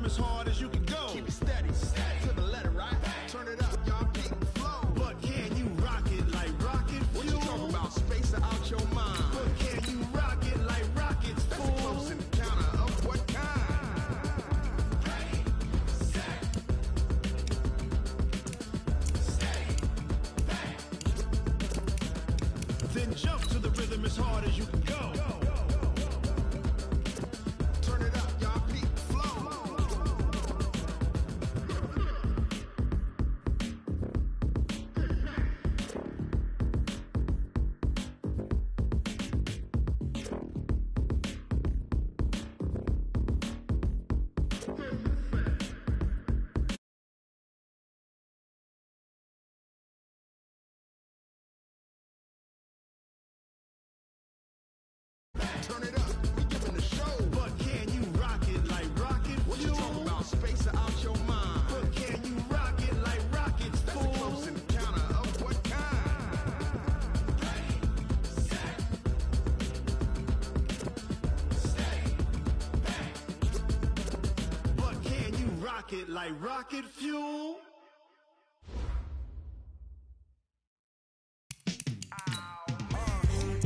as hard as you can go. Keep it steady, to the letter, right? Turn it up, y'all, keep the flow. But can you rock it like rocket fuel? What you talking about? Space out your mind. But can you rock it like rockets? That's a close encounter of what kind? Ready, set, steady, bang. Then jump to the rhythm as hard as you can go. Turn it up, y'all, keep the flow. Turn it up, we giving the show. But can you rock it like rocket fuel? What you talking about? Space out your mind. But can you rock it like rockets? That's a close encounter of what kind? Ready, set, steady, bang. But can you rock it like rocket fuel?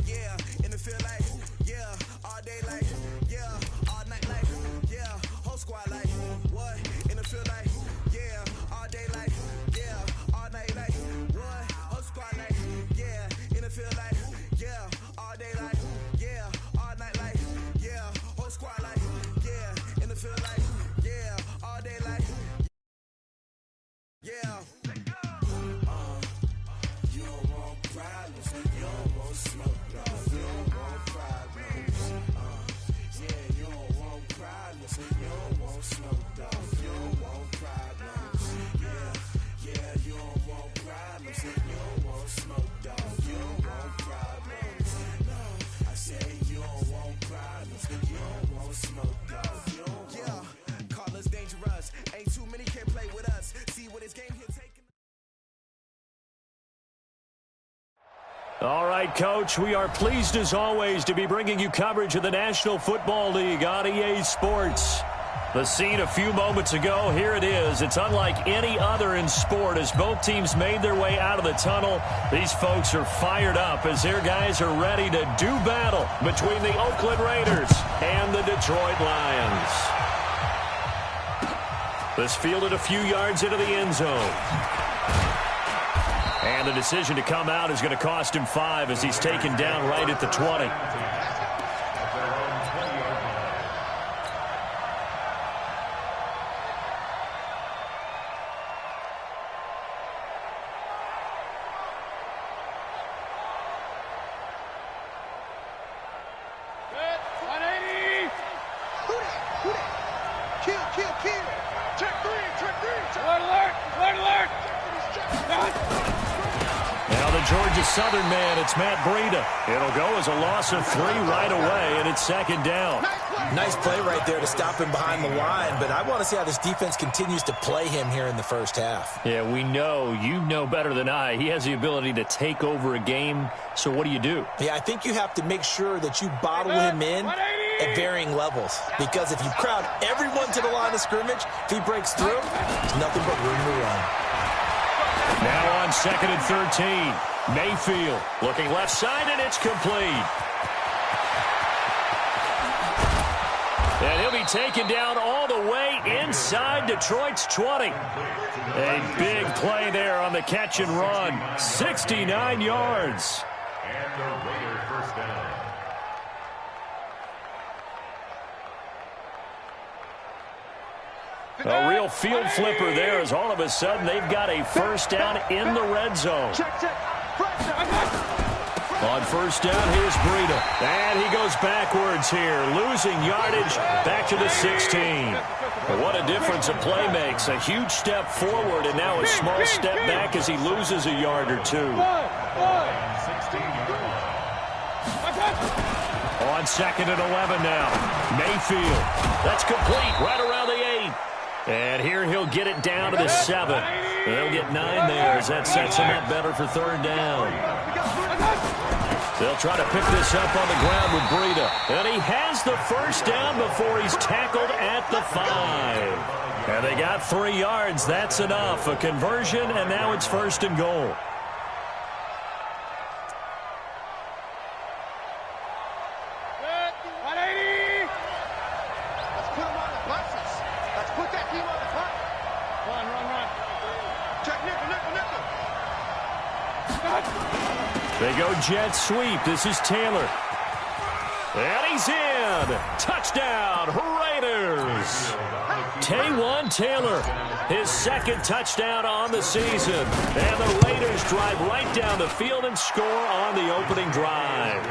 Yeah, in the field like, yeah, all day like, yeah, all night like, yeah, whole squad like, what? In the field like, yeah, all day like, yeah, all night like, what? Whole squad like, yeah, in the field like, yeah, all day like, yeah, all night like, yeah, whole squad like, yeah, in the field like, yeah, all day like, yeah. You don't want problems, you don't want smoke, dog. You don't want problems. Yeah, you don't want problems, you don't want smoke, dog. You don't want problems. Yeah, you don't want problems, you don't want smoke, dog. You don't want problems. No, I say you don't want problems, you don't want smoke, dog. You don't want. Yeah, call us dangerous. Ain't too many can play with us. See what his game here taking. All right, Coach, we are pleased as always to be bringing you coverage of the National Football League on EA Sports. The scene a few moments ago, here it is. It's unlike any other in sport as both teams made their way out of the tunnel. These folks are fired up as their guys are ready to do battle between the Oakland Raiders and the Detroit Lions. This fielded a few yards into the end zone. And the decision to come out is going to cost him 5 as he's taken down right at the 20. Georgia Southern man, it's Matt Breida. It'll go as a loss of 3 right away, and it's second down. Nice play right there to stop him behind the line, but I want to see how this defense continues to play him here in the first half. Yeah, we know. You know better than I. He has the ability to take over a game, so what do you do? Yeah, I think you have to make sure that you bottle him in at varying levels, because if you crowd everyone to the line of scrimmage, if he breaks through, there's nothing but room to run. Now on 2nd and 13. Mayfield looking left side, and it's complete. And he'll be taken down all the way inside Detroit's 20. A big play there on the catch and run. 69 yards. And the Raiders first down. A real field flipper there as all of a sudden they've got a first down in the red zone. On first down, here's Breida. And he goes backwards here, losing yardage back to the 16. What a difference a play makes. A huge step forward and now a small step back as he loses a yard or two. On 2nd and 11 now. Mayfield. That's complete right around the 8. And here he'll get it down to the 7. They'll get 9 there as that sets him up better for third down. They'll try to pick this up on the ground with Breida. And he has the first down before he's tackled at the 5. And they got 3 yards. That's enough. A conversion, and now it's 1st and goal. They go jet sweep. This is Taylor. And he's in. Touchdown, Raiders. Taywan Taylor, his 2nd touchdown on the season. And the Raiders drive right down the field and score on the opening drive.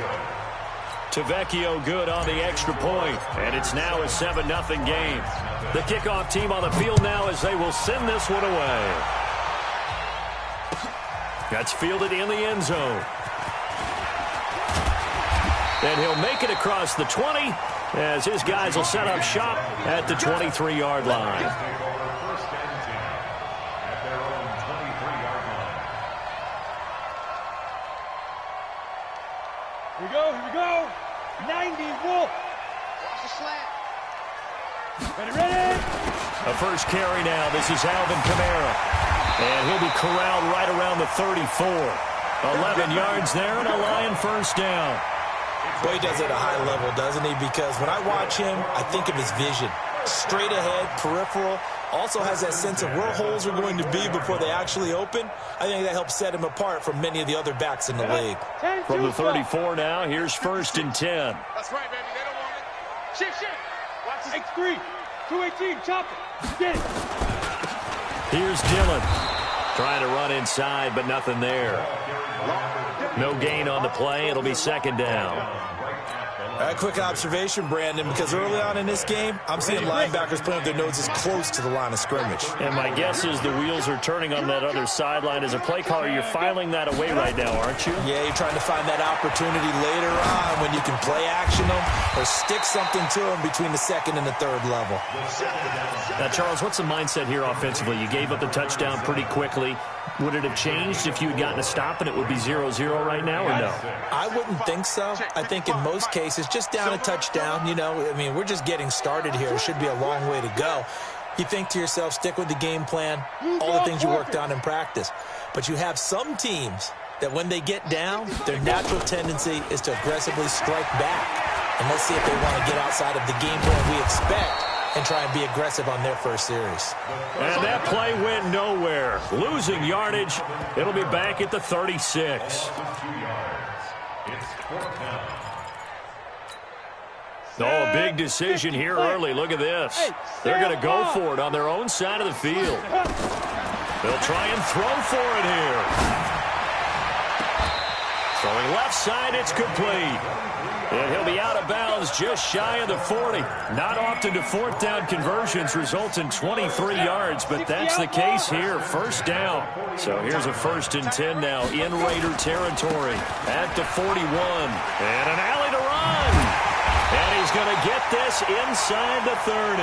Tavecchio good on the extra point. And it's now a 7-0 game. The kickoff team on the field now as they will send this one away. That's fielded in the end zone. And he'll make it across the 20 as his guys will set up shop at the 23-yard line. Here we go. 90, Wolf. Watch the slant. Ready. A first carry now. This is Alvin Kamara. And he'll be corralled right around the 34. 11 yards there and a Lion first down. Boy, he does it at a high level, doesn't he? Because when I watch him, I think of his vision. Straight ahead, peripheral. Also has that sense of where holes are going to be before they actually open. I think that helps set him apart from many of the other backs in the league. From the 34 now, here's 1st and 10. That's right, baby. They don't want it. Shift. Watch this. X3. 218. Chop it. Get it. Here's Dillon. Trying to run inside, but nothing there. No gain on the play. It'll be 2nd down. A quick observation, Brandon, because early on in this game, I'm seeing linebackers putting up their noses close to the line of scrimmage. And my guess is the wheels are turning on that other sideline. As a play caller, you're filing that away right now, aren't you? Yeah, you're trying to find that opportunity later on when you can play action them or stick something to them between the 2nd and the 3rd level. Now, Charles, what's the mindset here offensively? You gave up the touchdown pretty quickly. Would it have changed if you had gotten a stop and it would be 0-0 right now, or no? I wouldn't think so. I think in most cases, just down a touchdown, you know, I mean, we're just getting started here. It should be a long way to go. You think to yourself, stick with the game plan, all the things you worked on in practice. But you have some teams that when they get down, their natural tendency is to aggressively strike back. And let's see if they want to get outside of the game plan we expect and try and be aggressive on their first series. And that play went nowhere. Losing yardage. It'll be back at the 36. Oh, a big decision here early. Look at this. They're going to go for it on their own side of the field. They'll try and throw for it here. Throwing left side, it's complete. And he'll be out of bounds just shy of the 40. Not often do 4th down conversions result in 23 yards, but that's the case here. 1st down. So here's a 1st and 10 now in Raider territory at the 41. And an alley to run. And he's going to get this inside the 30.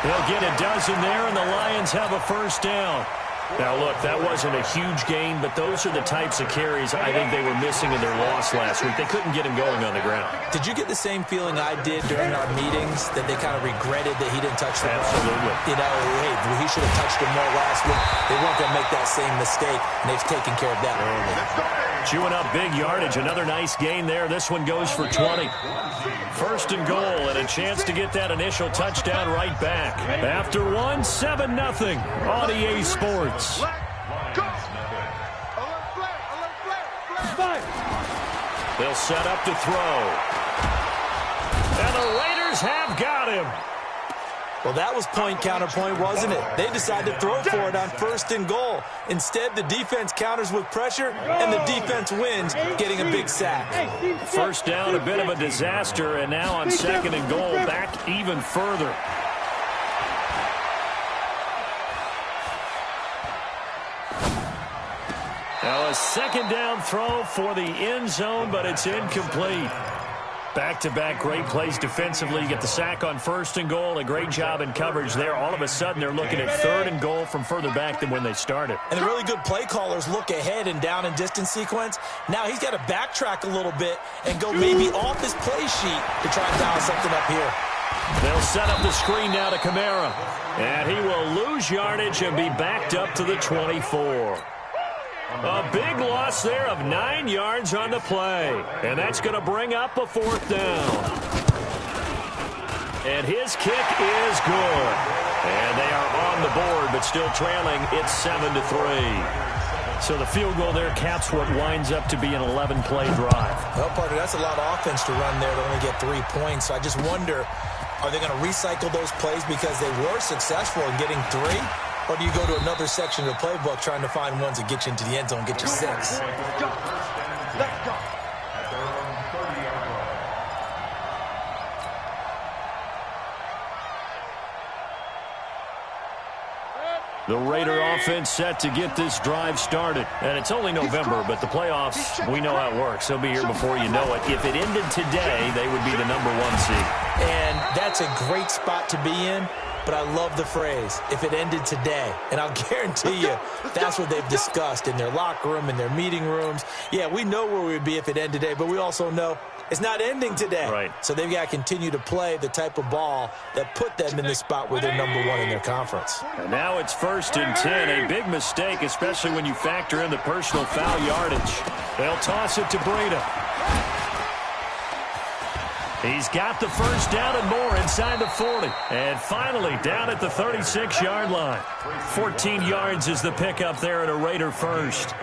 He'll get a dozen there, and the Lions have a 1st down. Now, look, that wasn't a huge gain, but those are the types of carries I think they were missing in their loss last week. They couldn't get him going on the ground. Did you get the same feeling I did during our meetings, that they kind of regretted that he didn't touch the ball? Absolutely. You know, hey, he should have touched him more last week. They weren't going to make that same mistake, and they've taken care of that early. Chewing up big yardage. Another nice gain there. This one goes for 20. 1st and goal, and a chance to get that initial touchdown right back. After one, 7-0 on EA Sports. They'll set up to throw. And the Raiders have got him. Well, that was point counterpoint, wasn't it? They decided to throw for it on 1st and goal. Instead, the defense counters with pressure, and the defense wins, getting a big sack. 1st down, a bit of a disaster, and now on 2nd and goal, back even further. Now a 2nd down throw for the end zone, but it's incomplete. Back-to-back great plays defensively. You get the sack on 1st and goal. A great job in coverage there. All of a sudden, they're looking at 3rd and goal from further back than when they started. And the really good play callers look ahead and down and distance sequence. Now he's got to backtrack a little bit and go maybe off his play sheet to try and dial something up here. They'll set up the screen now to Kamara. And he will lose yardage and be backed up to the 24. A big loss there of 9 yards on the play. And that's going to bring up a 4th down. And his kick is good. And they are on the board, but still trailing. It's 7-3. So the field goal there caps what winds up to be an 11-play drive. Well, partner, that's a lot of offense to run there to only get 3 points. So I just wonder, are they going to recycle those plays because they were successful in getting 3? Or do you go to another section of the playbook trying to find ones that get you into the end zone and get you 6? Let's go. The Raider offense set to get this drive started. And it's only November, but the playoffs, we know how it works. They'll be here before you know it. If it ended today, they would be the number 1 seed. And that's a great spot to be in. But I love the phrase, if it ended today. And I'll guarantee you, that's what they've discussed in their locker room, in their meeting rooms. Yeah, we know where we would be if it ended today, but we also know it's not ending today. Right. So they've got to continue to play the type of ball that put them in the spot where they're number 1 in their conference. And now it's 1st and 10. A big mistake, especially when you factor in the personal foul yardage. They'll toss it to Breida. He's got the 1st down and more inside the 40. And finally down at the 36-yard line. 14 yards is the pickup there at a Raider 1st.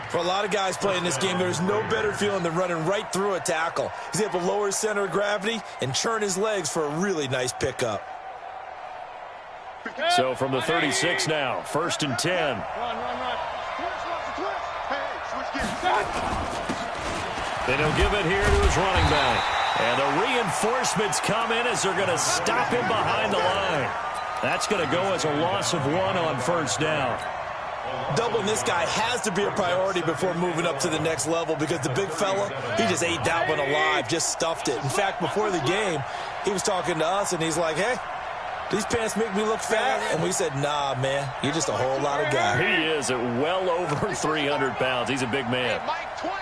For a lot of guys playing this game, there's no better feeling than running right through a tackle. He's able to lower his center of gravity and churn his legs for a really nice pickup. So from the 36 now, 1st and 10. Run. Then he'll give it here to his running back. And the reinforcements come in as they're going to stop him behind the line. That's going to go as a loss of 1 on 1st down. Doubling this guy has to be a priority before moving up to the next level because the big fella, he just ate that one alive, just stuffed it. In fact, before the game, he was talking to us, and he's like, hey, these pants make me look fat. And we said, nah, man, you're just a whole lot of guy. He is at well over 300 pounds. He's a big man. Mike 20.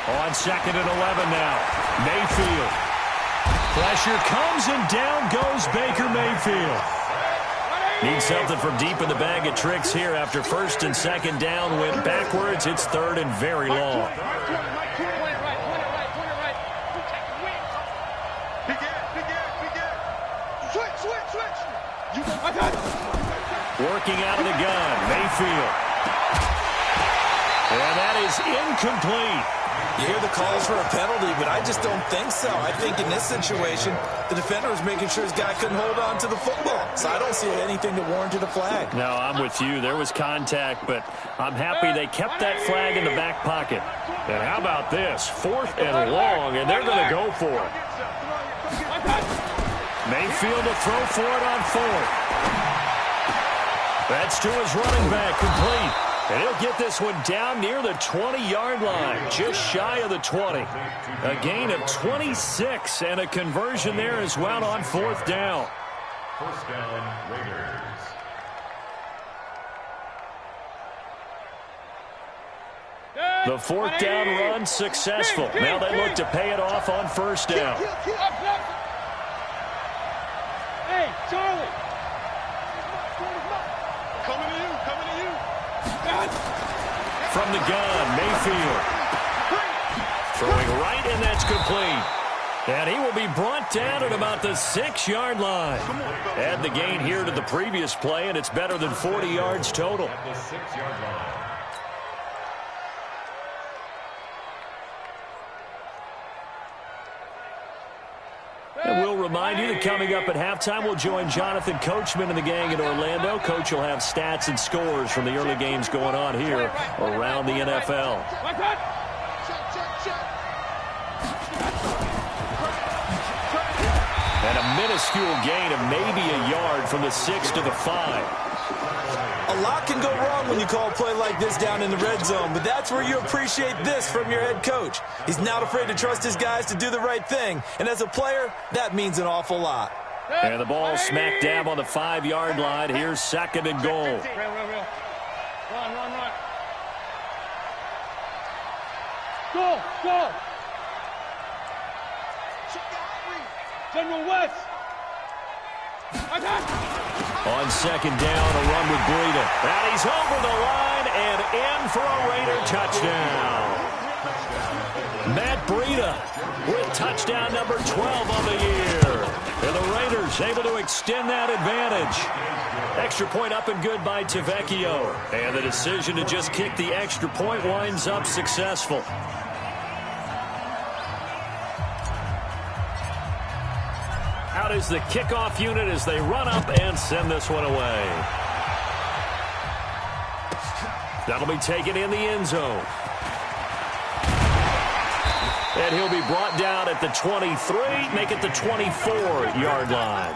On 2nd and 11 now. Mayfield. Pressure comes and down goes Baker Mayfield. Needs something from deep in the bag of tricks here after 1st and 2nd down. Went backwards. It's 3rd and very long. Working out of the gun. Mayfield. And that is incomplete. You hear the calls for a penalty, but I just don't think so. I think in this situation, the defender was making sure his guy couldn't hold on to the football. So I don't see anything that warranted a flag. No, I'm with you. There was contact, but I'm happy they kept that flag in the back pocket. And how about this? 4th and long, and they're going to go for it. Mayfield to throw for it on 4th. That's to his running back, complete. And he'll get this one down near the 20-yard line, just shy of the 20. A gain of 26 and a conversion there as well on 4th down. 1st down, Raiders. The 4th down run successful. Now they look to pay it off on 1st down. Hey, Charlie. Coming to you. From the gun, Mayfield. Throwing right, and that's complete. And he will be brought down at about the 6-yard line. Add the gain here to the previous play, and it's better than 40 yards total. At the 6-yard line. And we'll remind you that coming up at halftime, we'll join Jonathan Coachman and the gang in Orlando. Coach will have stats and scores from the early games going on here around the NFL. And a minuscule gain of maybe a yard from the 6 to the 5. A lot can go wrong when you call a play like this down in the red zone, but that's where you appreciate this from your head coach. He's not afraid to trust his guys to do the right thing, and as a player, that means an awful lot. And the ball smack dab on the 5-yard line. Here's 2nd and goal. Run. Go. General West. On second down, a run with Breida. And he's over the line and in for a Raider touchdown. Matt Breida with touchdown number 12 on the year. And the Raiders able to extend that advantage. Extra point up and good by Tavecchio. And the decision to just kick the extra point winds up successful. Out is the kickoff unit as they run up and send this one away. That'll be taken in the end zone. And he'll be brought down at the 23, make it the 24-yard line.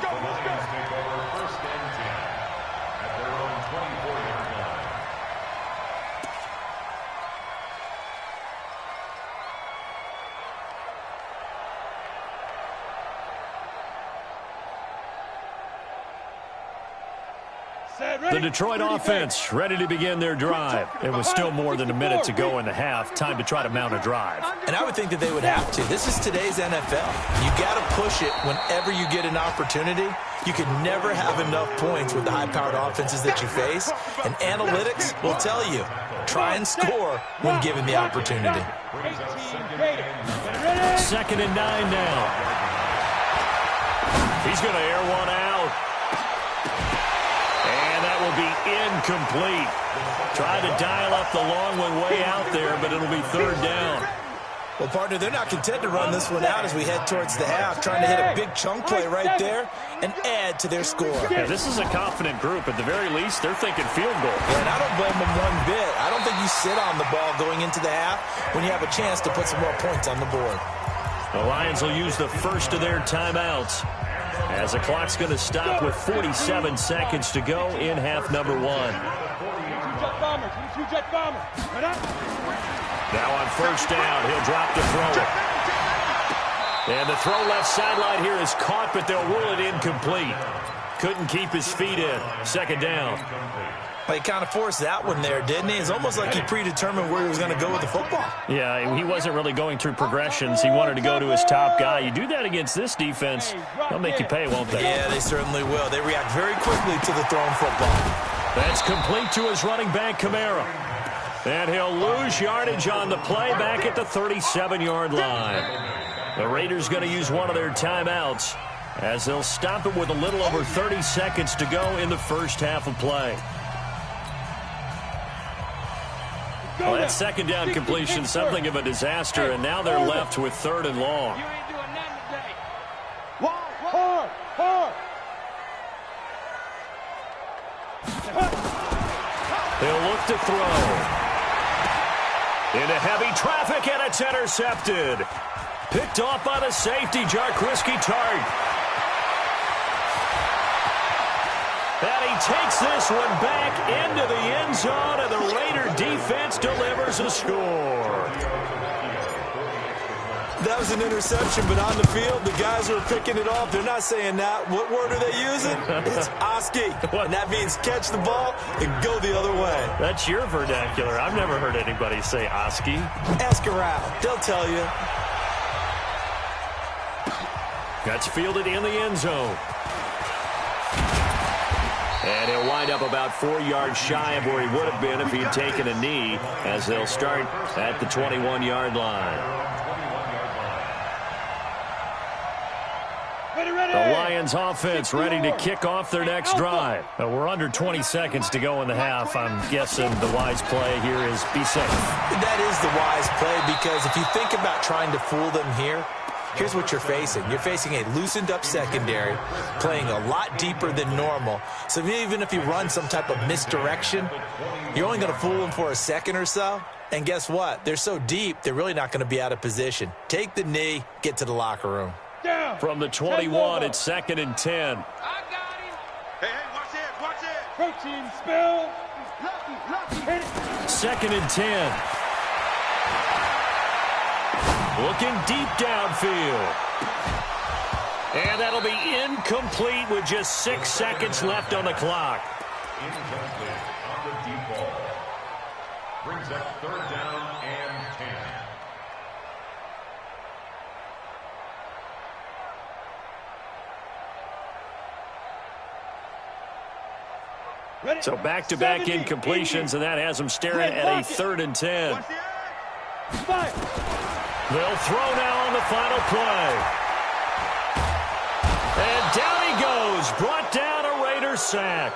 The Detroit offense ready to begin their drive. It was still more than a minute to go in the half. Time to try to mount a drive. And I would think that they would have to. This is today's NFL. You got to push it whenever you get an opportunity. You can never have enough points with the high-powered offenses that you face. And analytics will tell you, try and score when given the opportunity. 2nd and 9 now. He's going to air one out. Will be incomplete. Try to dial up the long one way out there, but it'll be 3rd down. Well, partner, they're not content to run this one out as we head towards the half, trying to hit a big chunk play right there and add to their score. Yeah, this is a confident group. At the very least, they're thinking field goal. Yeah, and I don't blame them one bit. I don't think you sit on the ball going into the half when you have a chance to put some more points on the board. The Lions will use the first of their timeouts, as the clock's going to stop with 47 seconds to go in half number 1. Now on 1st down, he'll drop the throw. And the throw left sideline here is caught, but they'll rule it incomplete. Couldn't keep his feet in. 2nd down. Well, he kind of forced that one there, didn't he? It's almost like he predetermined where he was going to go with the football. Yeah, he wasn't really going through progressions. He wanted to go to his top guy. You do that against this defense, they'll make you pay, won't they? Yeah, they certainly will. They react very quickly to the thrown football. That's complete to his running back, Kamara. And he'll lose yardage on the play back at the 37-yard line. The Raiders going to use one of their timeouts as they'll stop it with a little over 30 seconds to go in the first half of play. Well, that 2nd down completion, something of a disaster, and now they're left with 3rd and long. You ain't doing nothing today. Hard. He'll look to throw. Into heavy traffic, and it's intercepted. Picked off by the safety, Jarquiski Tart. And he takes this one back into the end zone, and the Raider defense delivers a score. That was an interception, but on the field, the guys who are picking it off, they're not saying that. What word are they using? It's Oski, and that means catch the ball and go the other way. That's your vernacular. I've never heard anybody say Oski. Ask around. They'll tell you. That's fielded in the end zone. And he'll wind up about 4 yards shy of where he would have been if he had taken a knee, as they'll start at the 21-yard line. The Lions offense ready to kick off their next drive. We're under 20 seconds to go in the half. I'm guessing the wise play here is be safe. That is the wise play, because if you think about trying to fool them here, here's what you're facing. You're facing a loosened-up secondary, playing a lot deeper than normal. So even if you run some type of misdirection, you're only going to fool them for a second or so. And guess what? They're so deep, they're really not going to be out of position. Take the knee, get to the locker room. From the 21, it's 2nd and 10. I got him. Hey, watch it. Protein spill. Hit it. 2nd and 10. Looking deep downfield. And that'll be incomplete with just 6 seconds left on the clock. Incomplete on the deep ball. Brings up 3rd down and 10. So back-to-back incompletions, and that has them staring at a 3rd and 10. They'll throw now on the final play. And down he goes, brought down a Raider sack.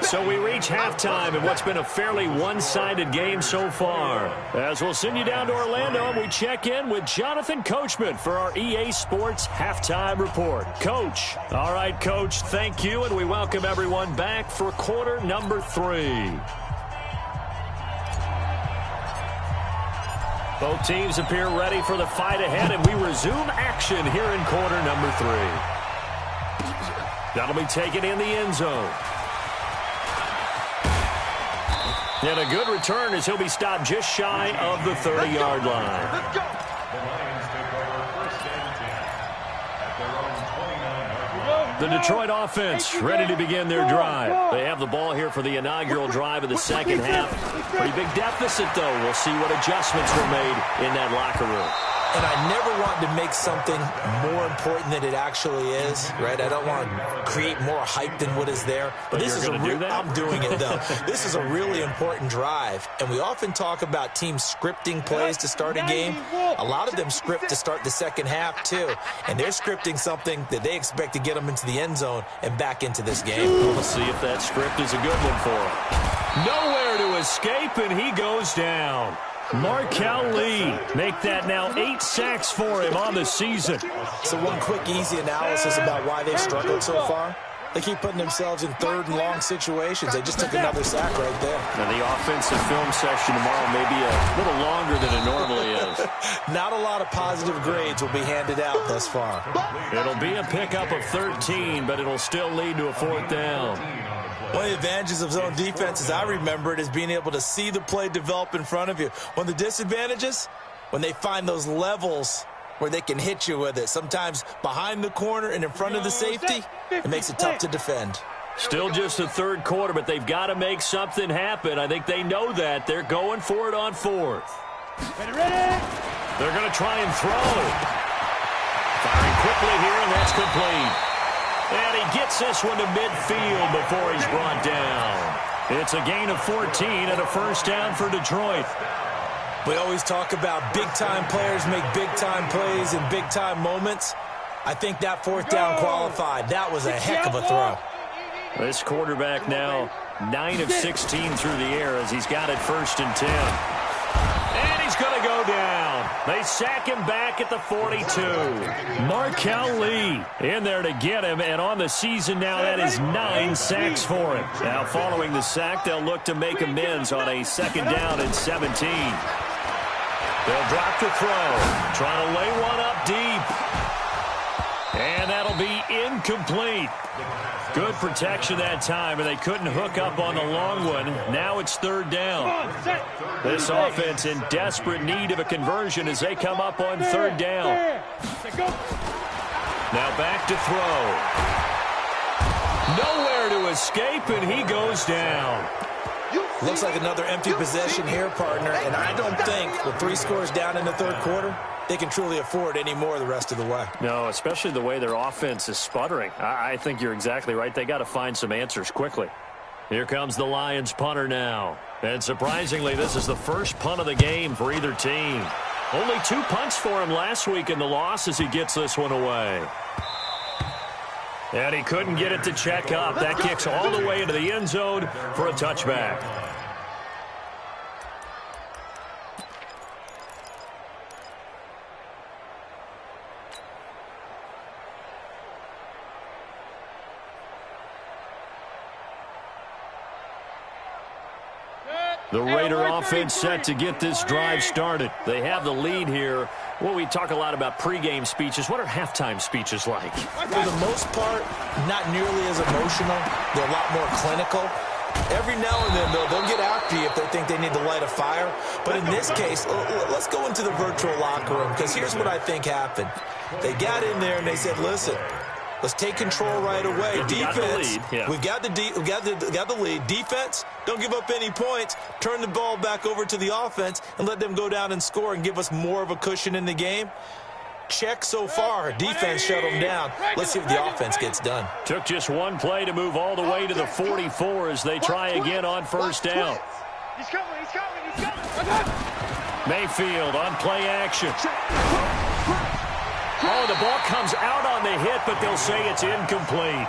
So we reach halftime in what's been a fairly one-sided game so far. As we'll send you down to Orlando, and we check in with Jonathan Coachman for our EA Sports Halftime Report. Coach. All right, Coach, thank you, and we welcome everyone back for quarter number 3. Both teams appear ready for the fight ahead, and we resume action here in quarter number 3. That'll be taken in the end zone. And a good return as he'll be stopped just shy of the 30-yard line. The Lions take over 1st and 10 at their own 29-yard line. The Detroit offense ready to begin their drive. They have the ball here for the inaugural drive of the second half. Pretty big deficit, though. We'll see what adjustments were made in that locker room. And I never want to make something more important than it actually is, right? I don't want to create more hype than what is there. But this is I'm doing it, though. This is a really important drive. And we often talk about teams scripting plays to start a game. A lot of them script to start the second half, too. And they're scripting something that they expect to get them into the end zone and back into this game. We'll see if that script is a good one for him. Nowhere to escape, and he goes down. Markel Lee make that now 8 sacks for him on the season. So one quick, easy analysis about why they've struggled so far. They keep putting themselves in 3rd and long situations. They just took another sack right there. Now the offensive film session tomorrow may be a little longer than it normally is. Not a lot of positive grades will be handed out thus far. It'll be a pickup of 13, but it'll still lead to a 4th down. One of the advantages of zone defense, as I remember it, is being able to see the play develop in front of you. One of the disadvantages, when they find those levels where they can hit you with it, sometimes behind the corner and in front of the safety, it makes it tough to defend. Still just the 3rd quarter, but they've got to make something happen. I think they know that. They're going for it on 4th. They're going to try and throw. Firing quickly here, and that's complete. And he gets this one to midfield before he's brought down. It's a gain of 14 and a 1st down for Detroit. We always talk about big-time players make big-time plays in big-time moments. I think that 4th down qualified. That was a heck of a throw. This quarterback now 9 of 16 through the air as he's got it 1st and 10. And he's going to go down. They sack him back at the 42. Markel Lee in there to get him, and on the season now, that is 9 sacks for him. Now, following the sack, they'll look to make amends on a 2nd down and 17. They'll drop the throw, trying to lay one up deep. And that'll be incomplete. Good protection that time, and they couldn't hook up on the long one. Now it's 3rd down. This offense in desperate need of a conversion as they come up on 3rd down. Now back to throw. Nowhere to escape, and he goes down. Looks like another empty possession here, partner, and I don't think with 3 scores down in the 3rd quarter, they can truly afford any more the rest of the way. No, especially the way their offense is sputtering. I think you're exactly right. They got to find some answers quickly. Here comes the Lions punter now. And surprisingly, this is the first punt of the game for either team. Only 2 punts for him last week in the loss as he gets this one away. And he couldn't get it to check up. That kicks all the way into the end zone for a touchback. The Raider offense set to get this drive started. They have the lead here. Well, we talk a lot about pregame speeches. What are halftime speeches like? For the most part, not nearly as emotional. They're a lot more clinical. Every now and then, though, they'll get after you if they think they need to light a fire. But in this case, let's go into the virtual locker room, because here's what I think happened. They got in there and they said, listen, let's take control right away. Defense, we've got the lead. Defense, don't give up any points. Turn the ball back over to the offense and let them go down and score and give us more of a cushion in the game. check so far. Defense shut them down. Let's see if the offense gets done. Took just one play to move all the way to the 44 as they try again on first down. He's coming, he's coming, he's coming. Mayfield on play action. Oh, the ball comes out on the hit, but they'll say it's incomplete.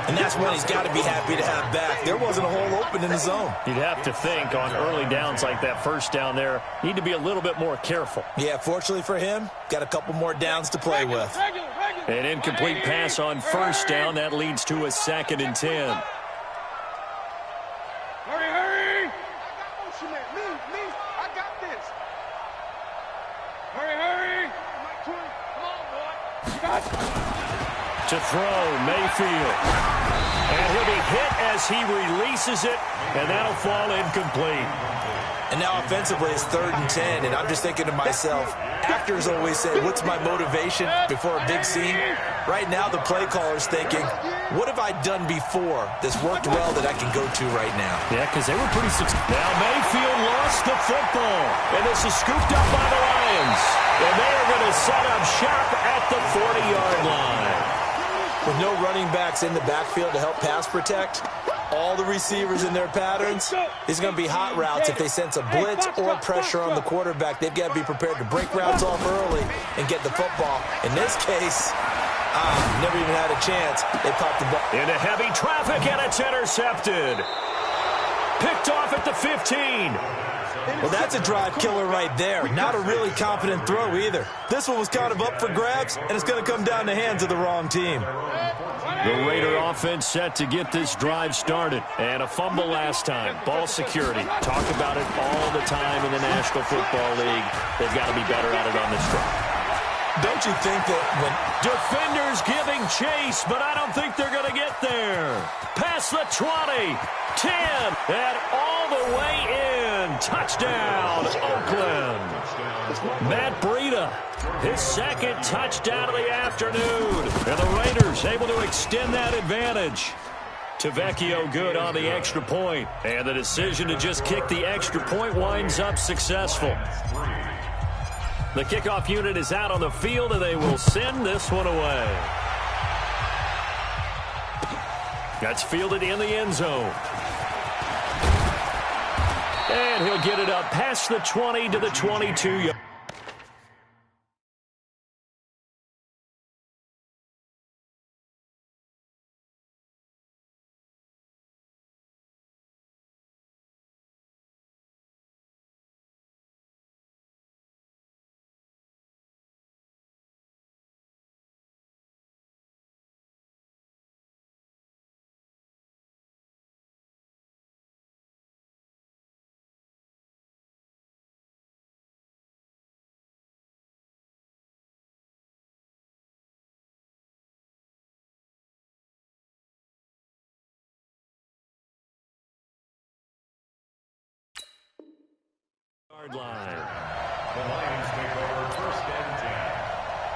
And that's one he's got to be happy to have back. There wasn't a hole open in the zone. You'd have to think on early downs like that first down there, need to be a little bit more careful. Yeah, fortunately for him, got a couple more downs to play with. An incomplete pass on first down. That leads to a 2nd and 10. Hurry, hurry! Me, I got this. Hurry, hurry! Come on, boy. To throw, Mayfield. And he'll be hit as he releases it, and that'll fall incomplete. And now offensively it's 3rd and 10, and I'm just thinking to myself, actors always say, what's my motivation before a big scene? Right now the play caller's thinking, what have I done before that's worked well that I can go to right now? Yeah, because they were pretty successful. Now Mayfield lost the football, and this is scooped up by the Lions. And they are going to set up shop at the 40-yard line. With no running backs in the backfield to help pass protect, all the receivers in their patterns, these are going to be hot routes if they sense a blitz or pressure on the quarterback. They've got to be prepared to break routes off early and get the football. In this case, never even had a chance. They popped the ball. Into heavy traffic, and it's intercepted. Picked off at the 15. Well, that's a drive killer right there. Not a really confident throw either. This one was kind of up for grabs, and it's going to come down the hands of the wrong team. The Raider offense set to get this drive started. And a fumble last time. Ball security. Talk about it all the time in the National Football League. They've got to be better at it on this drive. Don't you think that when Defenders giving chase, but I don't think they're going to get there. Past the 20, 10, and all the way in. Touchdown, Oakland. Matt Breida, his 2nd touchdown of the afternoon. And the Raiders able to extend that advantage. Tavecchio good on the extra point. And the decision to just kick the extra point winds up successful. The kickoff unit is out on the field, and they will send this one away. That's fielded in the end zone. And he'll get it up past the 20 to the 22. Line. The Lions take over 1st and 10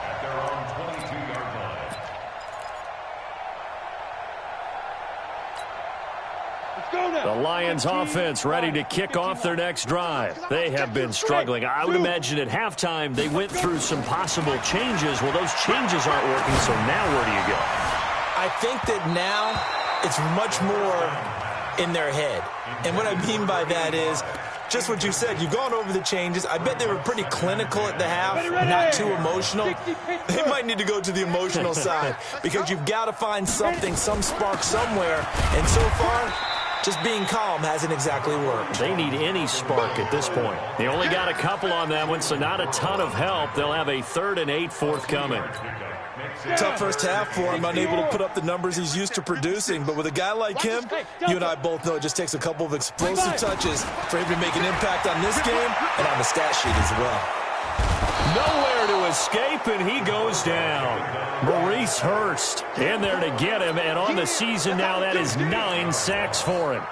at their own 22-yard line. The Lions offense ready to kick off their next drive. They have been struggling. I would imagine at halftime they went through some possible changes. Well, those changes aren't working, so now where do you go? I think that now it's much more in their head. And what I mean by that is just what you said. You've gone over the changes. I bet they were pretty clinical at the half, not too emotional. They might need to go to the emotional side because you've got to find something, some spark somewhere. And so far, just being calm hasn't exactly worked. They need any spark at this point. They only got a couple on that one, so not a ton of help. They'll have a 3rd and 8 forthcoming. Tough first half for him, unable to put up the numbers he's used to producing. But with a guy like him, you and I both know it just takes a couple of explosive touches for him to make an impact on this game and on the stat sheet as well. Nowhere to escape, and he goes down. Maurice Hurst in there to get him, and on the season now, that is 9 sacks for him.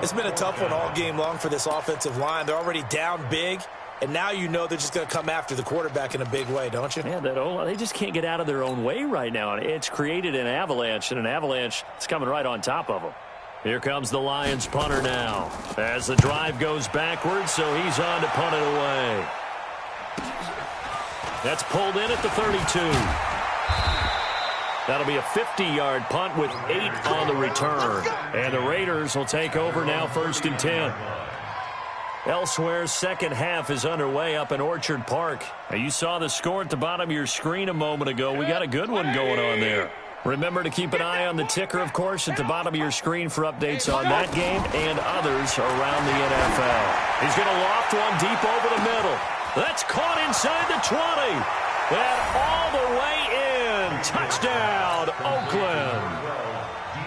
It's been a tough one all game long for this offensive line. They're already down big. And now you know they're just going to come after the quarterback in a big way, don't you? Yeah, they just can't get out of their own way right now. It's created an avalanche, and an avalanche is coming right on top of them. Here comes the Lions punter now as the drive goes backwards, so he's on to punt it away. That's pulled in at the 32. That'll be a 50-yard punt with 8 on the return. And the Raiders will take over now, 1st and 10. Elsewhere, second half is underway up in Orchard Park. Now, you saw the score at the bottom of your screen a moment ago. We got a good one going on there. Remember to keep an eye on the ticker, of course, at the bottom of your screen for updates on that game and others around the NFL. He's going to loft one deep over the middle. That's caught inside the 20. And all the way in. Touchdown, Oakland.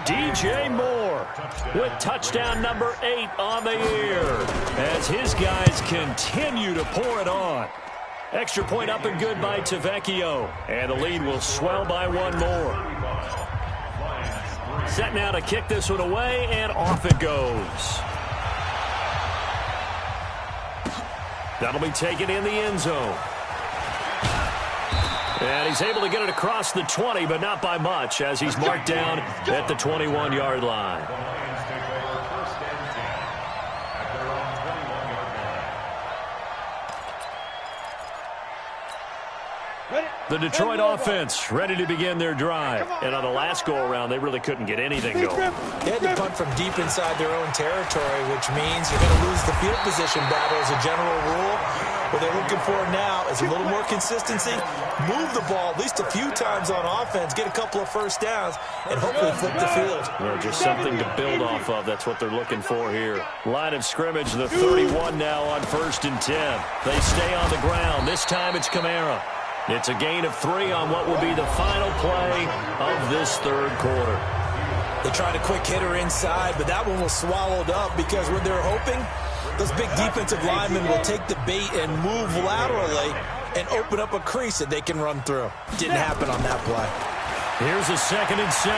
DJ Moore with touchdown number 8 on the year as his guys continue to pour it on. Extra point up and good by Tavecchio, and the lead will swell by 1 more. Set now to kick this one away, and off it goes. That'll be taken in the end zone. And he's able to get it across the 20, but not by much, as he's marked down at the 21-yard line. The Detroit offense ready to begin their drive. And on the last go-around, they really couldn't get anything going. They had to punt from deep inside their own territory, which means you're going to lose the field position battle as a general rule. What they're looking for now is a little more consistency, move the ball at least a few times on offense, get a couple of first downs, and hopefully flip the field. Well, just something to build off of. That's what they're looking for here. Line of scrimmage, the 31 now on 1st and 10. They stay on the ground. This time it's Kamara. It's a gain of 3 on what will be the final play of this third quarter. They tried a quick hitter inside, but that one was swallowed up because when they're hoping, those big defensive linemen will take the bait and move laterally and open up a crease that they can run through. Didn't happen on that play. Here's a 2nd and 7.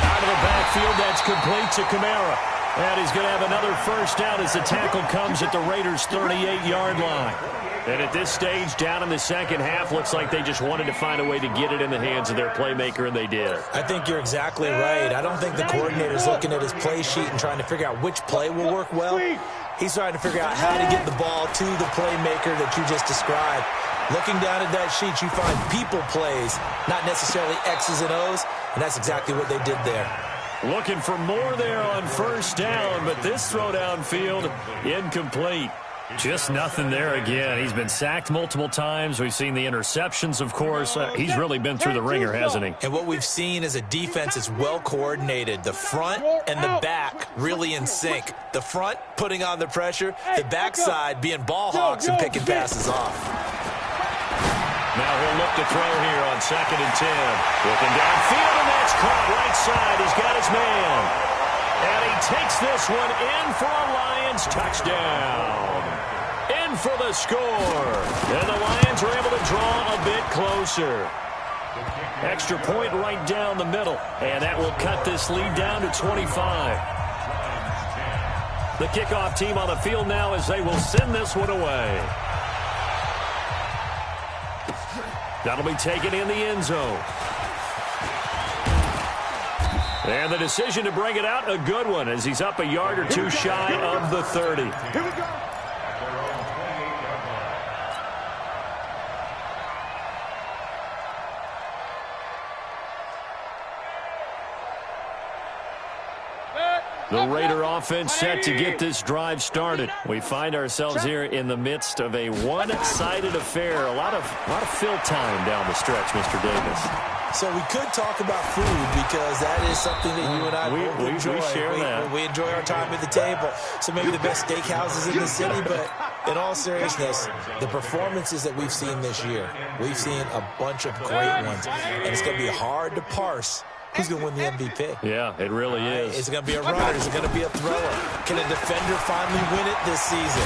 Out of the backfield, that's complete to Kamara. And he's going to have another first down as the tackle comes at the Raiders' 38-yard line. And at this stage, down in the second half, looks like they just wanted to find a way to get it in the hands of their playmaker, and they did. I think you're exactly right. I don't think the coordinator's looking at his play sheet and trying to figure out which play will work well. He's trying to figure out how to get the ball to the playmaker that you just described. Looking down at that sheet, you find people plays, not necessarily X's and O's, and that's exactly what they did there. Looking for more there on first down, but this throw downfield incomplete. Just nothing there again. He's been sacked multiple times. We've seen the interceptions, of course. He's really been through the ringer, hasn't he? And what we've seen is a defense is well coordinated. The front and the back really in sync. The front putting on the pressure, the backside being ball hawks and picking passes off. Now he'll look to throw here on 2nd and 10. Looking downfield, and that's caught right side. He's got his man. And he takes this one in for a Lions touchdown. In for the score. And the Lions are able to draw a bit closer. Extra point right down the middle. And that will cut this lead down to 25. The kickoff team on the field now as they will send this one away. That'll be taken in the end zone. And the decision to bring it out, a good one, as he's up a yard or two shy of the 30. Here we go. The Raider offense set to get this drive started. We find ourselves here in the midst of a one-sided affair. A lot of fill time down the stretch, Mr. Davis. So we could talk about food because that is something that you and I both enjoy. We share that. We enjoy our time at the table. So maybe the best steakhouses in the city, but in all seriousness, the performances that we've seen this year, we've seen a bunch of great ones. And it's going to be hard to parse who's going to win the MVP. Yeah, it really is. Is it going to be a runner? Is it going to be a thrower? Can a defender finally win it this season?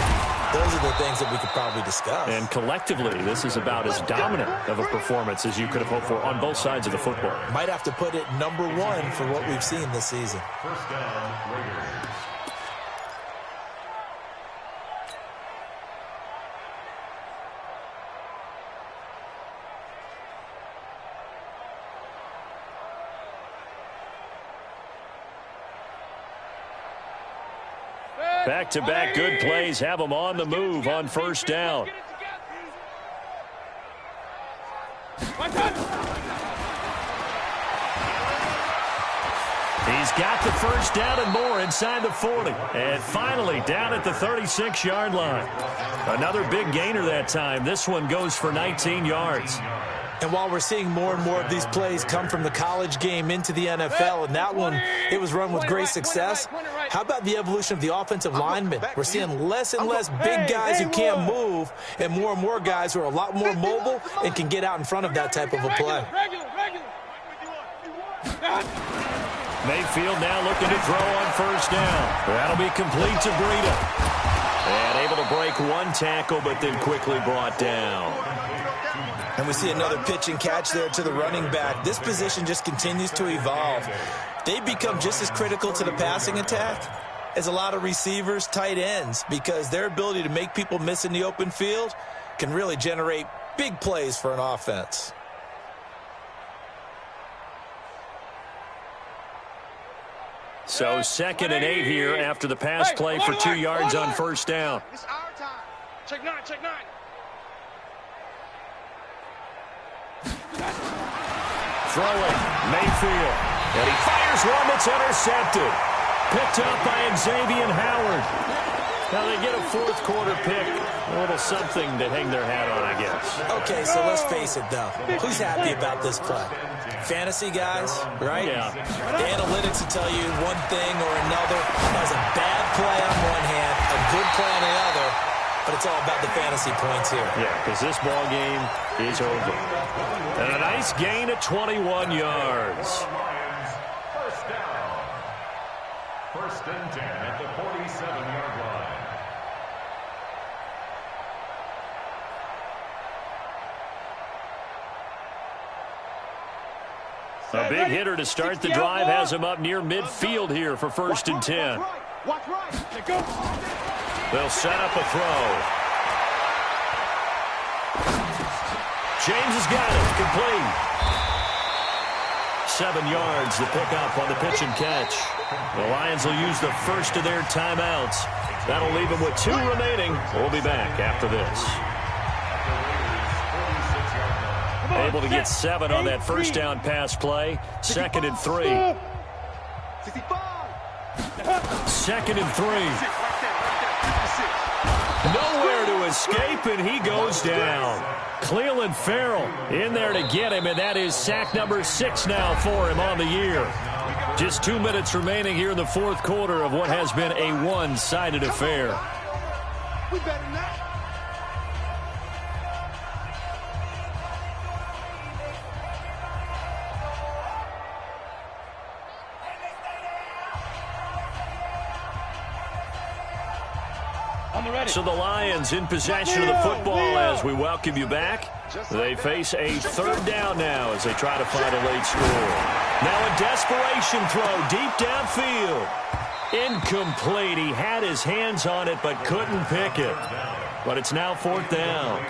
Those are the things that we could probably discuss. And collectively, this is about as dominant of a performance as you could have hoped for on both sides of the football. Might have to put it number 1 for what we've seen this season. First down, Raiders. Back-to-back good plays have them on the move on first down. He's got the first down and more inside the 40. And finally down at the 36-yard line. Another big gainer that time. This one goes for 19 yards. And while we're seeing more and more of these plays come from the college game into the NFL, and that one, it was run with great success, how about the evolution of the offensive linemen? We're seeing less and less big guys who can't move and more guys who are a lot more mobile and can get out in front of that type of a play. Mayfield now looking to throw on first down. That'll be complete to Breida. And able to break one tackle, but then quickly brought down. And we see another pitch and catch there to the running back. This position just continues to evolve. They become just as critical to the passing attack as a lot of receivers, tight ends, because their ability to make people miss in the open field can really generate big plays for an offense. So 2nd and 8 here after the pass play for 2 yards on first down. It's our time. Check 9, check 9. Throwing, Mayfield. And he fires one that's intercepted. Picked up by Xavier Howard. Now they get a fourth-quarter pick. A little something to hang their hat on, I guess. Okay, so let's face it, though. Who's happy about this play? Fantasy guys, right? Yeah. The analytics will tell you one thing or another. That was a bad play on one hand, a good play on the other, but it's all about the fantasy points here. Yeah, because this ball game is over. And a nice gain at 21 yards. First down. 1st and 10 at the 47-yard line. A big hitter to start the drive has him up near midfield here for 1st and 10. Watch right. They'll set up a throw. James has got it. Complete. 7 yards to pick up on the pitch and catch. The Lions will use the first of their timeouts. That'll leave them with 2 remaining. We'll be back after this. Able to get 7 on that first down pass play. 2nd and 3. 2nd and 3. Nowhere to escape, and he goes down. Cleveland Farrell in there to get him, and that is sack number 6 now for him on the year. Just 2 minutes remaining here in the fourth quarter of what has been a one-sided affair. We better not. So the Lions in possession of the football as we welcome you back. They face a 3rd down now as they try to find a late score. Now a desperation throw deep downfield. Incomplete. He had his hands on it but couldn't pick it. But it's now 4th down.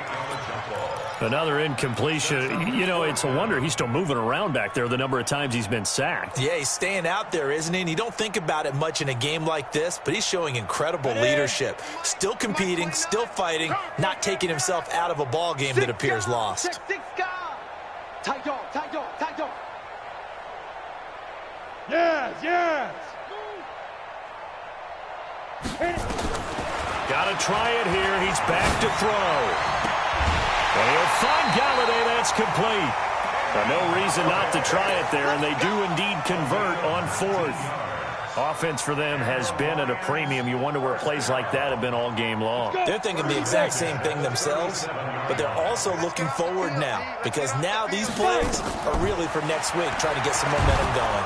Another incompletion. You know, it's a wonder he's still moving around back there the number of times he's been sacked. Yeah, he's staying out there, isn't he? And you don't think about it much in a game like this, but he's showing incredible leadership. Still competing, still fighting, not taking himself out of a ball game that appears lost. Tight dog. Yes. Gotta try it here. He's back to throw. And he'll find Galladay. That's complete. No reason not to try it there, and they do indeed convert on 4th. Offense for them has been at a premium. You wonder where plays like that have been all game long. They're thinking the exact same thing themselves, but they're also looking forward now, because now these plays are really for next week, trying to get some momentum going.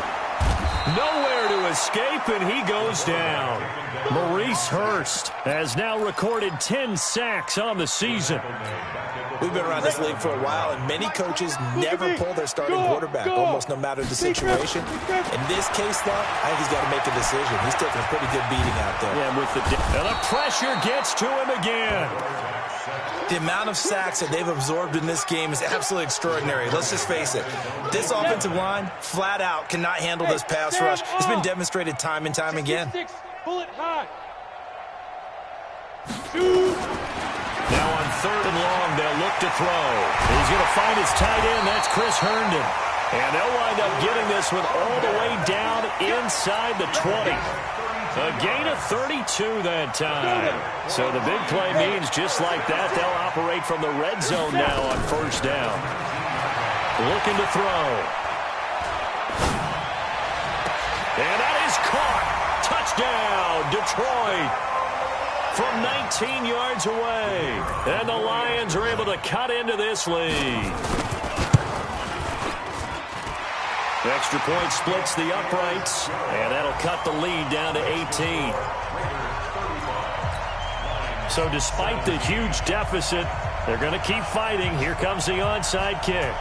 Nowhere to escape, and he goes down. Maurice Hurst has now recorded 10 sacks on the season. We've been around this league for a while, and many coaches never pull their starting quarterback, almost no matter the situation. In this case, though, I think he's got to make a decision. He's taking a pretty good beating out there. Yeah, with the pressure gets to him again. The amount of sacks that they've absorbed in this game is absolutely extraordinary. Let's just face it. This offensive line, flat out, cannot handle this pass rush. It's been demonstrated time and time again. Bullet high. Now on 3rd and long, they'll look to throw. He's going to find his tight end. That's Chris Herndon. And they'll wind up getting this one all the way down inside the 20. A gain of 32 that time. So the big play means just like that, they'll operate from the red zone now on 1st down. Looking to throw. And that is caught. Touchdown, Detroit. From 19 yards away. And the Lions are able to cut into this lead. The extra point splits the uprights, and that'll cut the lead down to 18. So despite the huge deficit, they're going to keep fighting. Here comes the onside kick.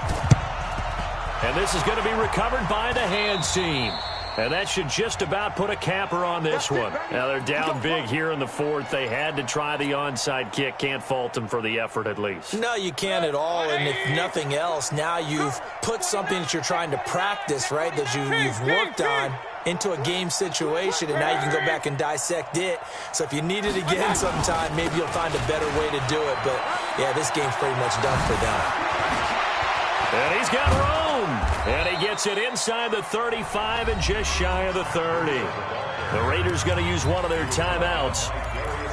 And this is going to be recovered by the hands team. And that should just about put a capper on this one. Now they're down big here in the 4th. They had to try the onside kick. Can't fault them for the effort at least. No, you can't at all. And if nothing else, now you've put something that you're trying to practice, right, that you've worked on into a game situation, and now you can go back and dissect it. So if you need it again sometime, maybe you'll find a better way to do it. But, yeah, this game's pretty much done for them. And he's got room. And he gets it inside the 35 and just shy of the 30. The Raiders going to use one of their timeouts.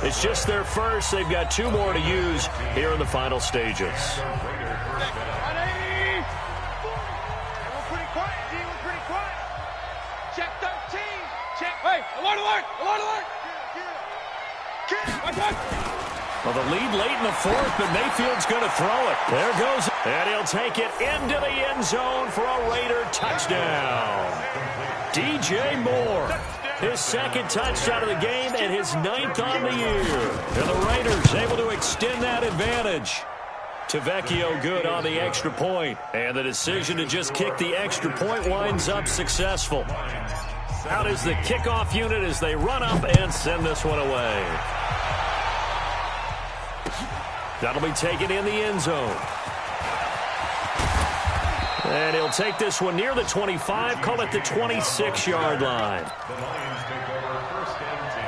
It's just their first. They've got 2 more to use here in the final stages. We're pretty quiet, D. We're pretty quiet. Check 13. Check. Hey, alert, alert, alert, alert. Watch out. Well, the lead late in the 4th, but Mayfield's going to throw it. There goes. And he'll take it into the end zone for a Raider touchdown. DJ Moore, his 2nd touchdown of the game and his 9th on the year. And the Raiders able to extend that advantage. Tavecchio good on the extra point. And the decision to just kick the extra point winds up successful. Out is the kickoff unit as they run up and send this one away. That'll be taken in the end zone. And he'll take this one near the 25, call it the 26-yard line. The Lions take over 1st and 10.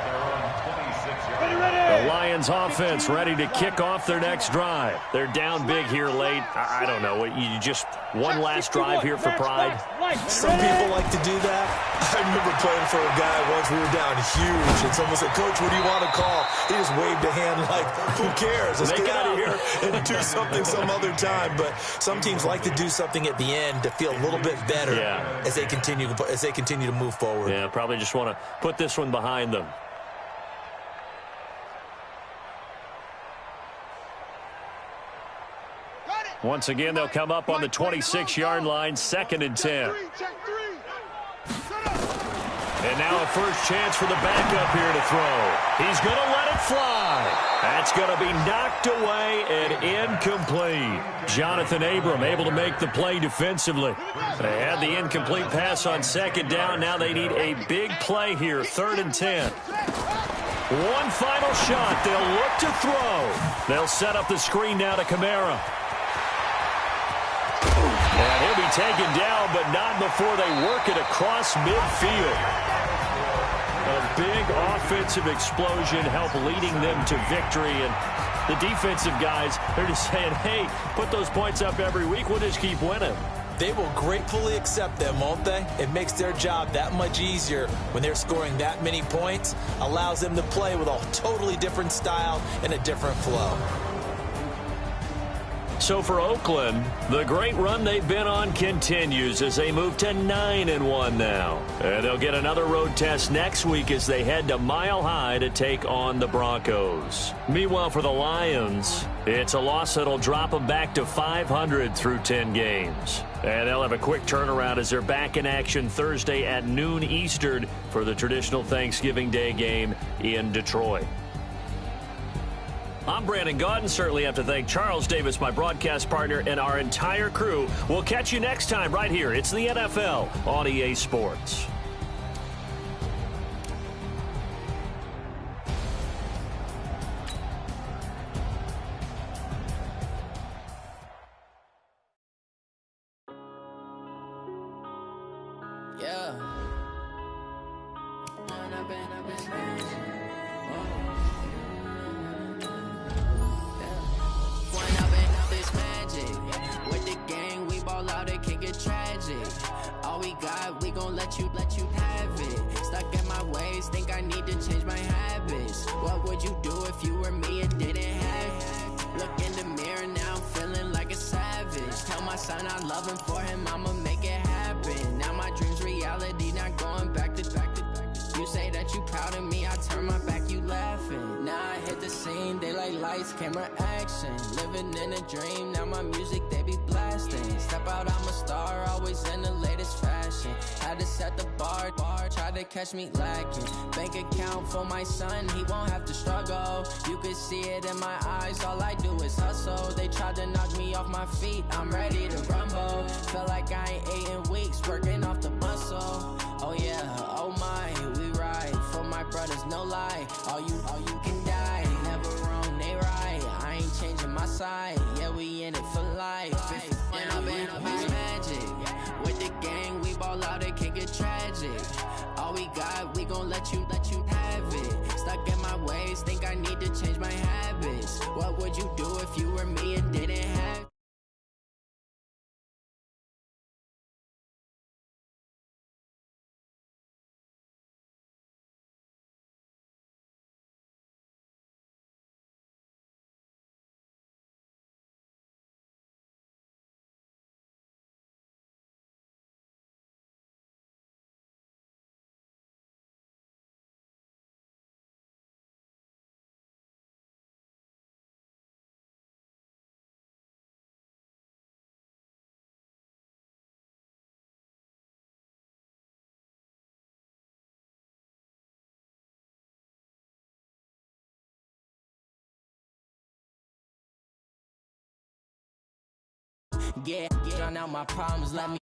They're on 26 yards. The Lions offense ready to kick off their next drive. They're down big here late. I don't know. You just one last drive here for pride. Some people like to do that. I remember playing for a guy once. We were down huge, and someone said, "Coach, what do you want to call?" He just waved a hand like, "Who cares? Let's get out of here and do something some other time." But some teams like to do something at the end to feel a little bit better as they continue to move forward. Yeah, probably just want to put this one behind them. Once again, they'll come up on the 26-yard line, 2nd and 10. And now a first chance for the backup here to throw. He's going to let it fly. That's going to be knocked away and incomplete. Jonathan Abram able to make the play defensively. They had the incomplete pass on 2nd down. Now they need a big play here, 3rd and 10. One final shot. They'll look to throw. They'll set up the screen now to Kamara. And he'll be taken down, but not before they work it across midfield. A big offensive explosion helped leading them to victory. And the defensive guys, they're just saying, hey, put those points up every week. We'll just keep winning. They will gratefully accept them, won't they? It makes their job that much easier when they're scoring that many points. Allows them to play with a totally different style and a different flow. So for Oakland, the great run they've been on continues as they move to 9-1 now. And they'll get another road test next week as they head to Mile High to take on the Broncos. Meanwhile, for the Lions, it's a loss that'll drop them back to 500 through 10 games. And they'll have a quick turnaround as they're back in action Thursday at noon Eastern for the traditional Thanksgiving Day game in Detroit. I'm Brandon Gaudin. Certainly have to thank Charles Davis, my broadcast partner, and our entire crew. We'll catch you next time right here. It's the NFL on EA Sports. Yeah. Man, I've been All we got, we gon' let you have it. Stuck in my ways, think I need to change my habits. What would you do if you were me and didn't have it? Look in the mirror now, I'm feeling like a savage. Tell my son I love him, for him I'ma make it happen. Now my dream's reality, not going back to. You say that you proud of me, I turn my back, you laughing. Now I hit the scene, they like lights, camera, action. Living in a dream, now my music, they be blasting. Step out, I'm a star, always in the latest fashion. Had to set the bar, try to catch me lacking. Bank account for my son, he won't have to struggle. You could see it in my eyes, all I do is hustle. They tried to knock me off my feet, I'm ready to rumble. Feel like I ain't ate in weeks, working off the muscle. Oh yeah, oh my, we ride for my brothers, no lie. All you can die, never wrong, they right. I ain't changing my side, yeah, we in it for life. And I've been magic with the gang, we ball out, it can get tragic. All we got, we gon' let you have it. Stuck in my ways, think I need to change my habits. What would you do if you were me and didn't have? Yeah, drown out my problems, let me